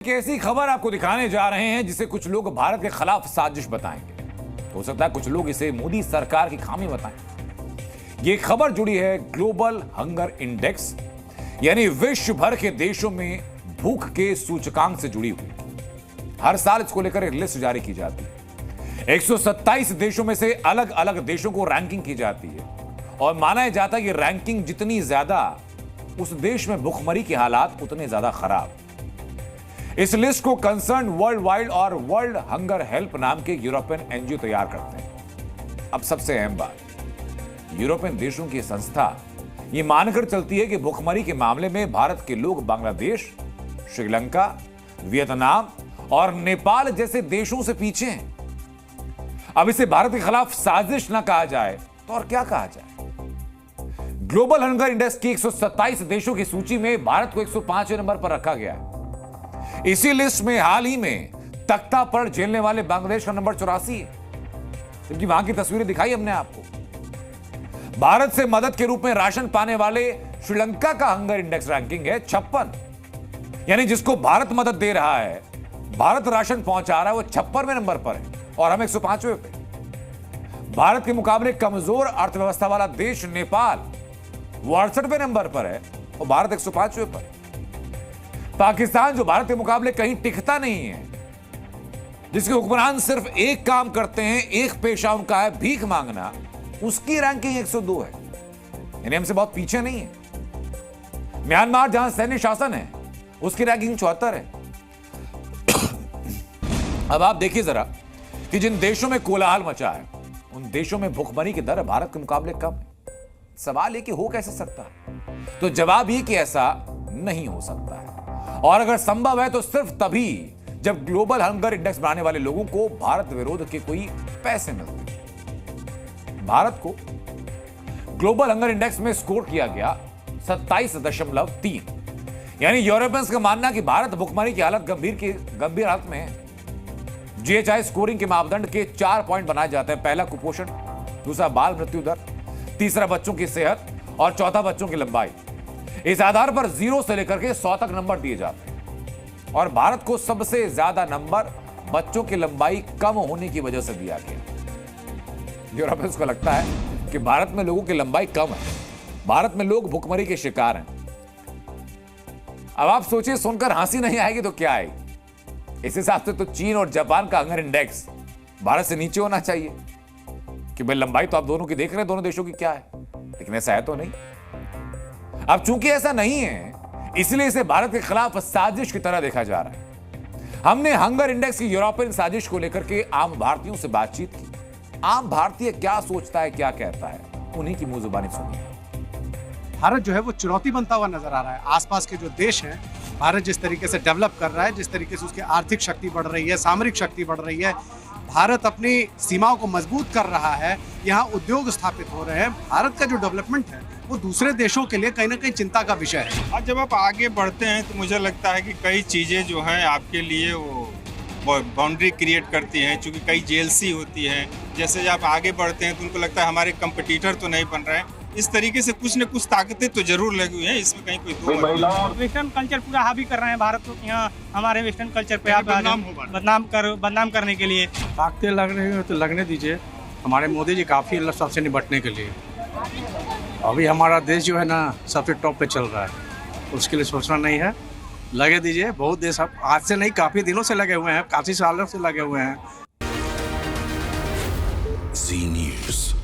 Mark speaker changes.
Speaker 1: कि ऐसी खबर आपको दिखाने जा रहे हैं जिसे कुछ लोग भारत के खिलाफ साजिश बताएंगे। हो सकता है कुछ लोग इसे मोदी सरकार की खामी बताएं। ये खबर जुड़ी है ग्लोबल हंगर इंडेक्स यानी विश्व भर के देशों में भूख के सूचकांक से जुड़ी हुई। हर साल इसको लेकर एक लिस्ट जारी की जाती है। 127 देशों में से अलग अलग देशों को रैंकिंग की जाती है और माना जाता है कि रैंकिंग जितनी ज्यादा उस देश में भूखमरी के हालात उतने ज्यादा खराब। इस लिस्ट को कंसर्न वर्ल्ड वाइड और वर्ल्ड हंगर हेल्प नाम के यूरोपियन एनजीओ तैयार करते हैं। अब सबसे अहम बात, यूरोपियन देशों की संस्था यह मानकर चलती है कि भूखमरी के मामले में भारत के लोग बांग्लादेश, श्रीलंका, वियतनाम और नेपाल जैसे देशों से पीछे हैं। अब इसे भारत के खिलाफ साजिश ना कहा जाए तो और क्या कहा जाए। ग्लोबल हंगर इंडेक्स की 127 देशों की सूची में भारत को 105वें नंबर पर रखा गया है। इसी लिस्ट में हाल ही में तख्ता पर झेलने वाले बांग्लादेश का नंबर 84 है, जबकि वहां की तस्वीरें दिखाई हमने आपको। भारत से मदद के रूप में राशन पाने वाले श्रीलंका का हंगर इंडेक्स रैंकिंग है 56, यानी जिसको भारत मदद दे रहा है, भारत राशन पहुंचा रहा है, वो 56वें नंबर पर है और हम 105वें पे। भारत के मुकाबले कमजोर अर्थव्यवस्था वाला देश नेपाल वो 68वें नंबर पर है और भारत 105वें पर। पाकिस्तान जो भारत के मुकाबले कहीं टिकता नहीं है, जिसके हुक्मरान सिर्फ एक काम करते हैं, एक पेशा उनका है भीख मांगना, उसकी रैंकिंग 102 है, यानी हमसे बहुत पीछे नहीं है। म्यांमार जहां सैन्य शासन है उसकी रैंकिंग 74 है। अब आप देखिए जरा कि जिन देशों में कोलाहल मचा है उन देशों में भूखमरी की दर भारत के मुकाबले कम है। सवाल यह कि हो कैसे सकता है, तो जवाब यह कि ऐसा नहीं हो सकता है, और अगर संभव है तो सिर्फ तभी जब ग्लोबल हंगर इंडेक्स बनाने वाले लोगों को भारत विरोध के कोई पैसे मिलते हैं। भारत को ग्लोबल हंगर इंडेक्स में स्कोर किया गया 27.3, यानी यूरोपियंस का मानना कि भारत भुखमरी की हालत गंभीर हालत में है। जीएचआई स्कोरिंग के मापदंड के 4 पॉइंट बनाए जाते हैं। पहला कुपोषण, दूसरा बाल मृत्यु दर, तीसरा बच्चों की सेहत और चौथा बच्चों की लंबाई। इस आधार पर 0 से लेकर के 100 तक नंबर दिए जाते हैं और भारत को सबसे ज्यादा नंबर बच्चों की लंबाई कम होने की वजह से दिया गया। यूरोपियंस को लगता है कि भारत में लोगों की लंबाई कम है, भारत में लोग भुखमरी के शिकार हैं। अब आप सोचिए, सुनकर हंसी नहीं आएगी तो क्या आएगी। इस हिसाब से तो चीन और जापान का हंगर इंडेक्स भारत से नीचे होना चाहिए कि भाई लंबाई तो आप दोनों की देख रहे हैं, दोनों देशों की क्या है, लेकिन ऐसा है तो नहीं। अब चूंकि ऐसा नहीं है, इसलिए इसे भारत के खिलाफ साजिश की तरह देखा जा रहा है। हमने हंगर इंडेक्स की यूरोपियन साजिश को लेकर के आम भारतीयों से बातचीत की। आम भारतीय क्या सोचता है, क्या कहता है, उन्हीं की मुंह जुबानी सुनिए।
Speaker 2: भारत जो है वो चुनौती बनता हुआ नजर आ रहा है। आसपास के जो देश हैं, भारत जिस तरीके से डेवलप कर रहा है, जिस तरीके से उसकी आर्थिक शक्ति बढ़ रही है, सामरिक शक्ति बढ़ रही है, भारत अपनी सीमाओं को मजबूत कर रहा है, यहाँ उद्योग स्थापित हो रहे हैं। भारत का जो डेवलपमेंट है वो दूसरे देशों के लिए कहीं ना कहीं चिंता का विषय है।
Speaker 3: और जब आप आगे बढ़ते हैं तो मुझे लगता है कि कई चीज़ें जो हैं आपके लिए वो बाउंड्री क्रिएट करती हैं, क्योंकि कई जेलसी होती हैं। जैसे जब आप आगे बढ़ते हैं तो उनको लगता है हमारे कंपटीटर तो नहीं बन रहे हैं। इस तरीके से कुछ न कुछ ताकतें तो जरूर लगी हुई हैं, इसमें कहीं कोई दो।
Speaker 4: वेस्टर्न कल्चर पूरा हावी कर रहे हैं भारत को, यहाँ हमारे वेस्टर्न कल्चर पे आप बदनाम करने के लिए।
Speaker 5: ताकतें लग रही हैं तो लगने दीजिए। हमारे मोदी जी काफ़ी सबसे निपटने के लिए। अभी हमारा देश जो है ना सबसे टॉप पे चल रहा है, उसके लिए सोचना नहीं है, लगे दीजिए। बहुत देश आज से नहीं, काफ़ी दिनों से लगे हुए हैं, काफ़ी सालों से लगे हुए हैं।
Speaker 6: जी न्यूज़।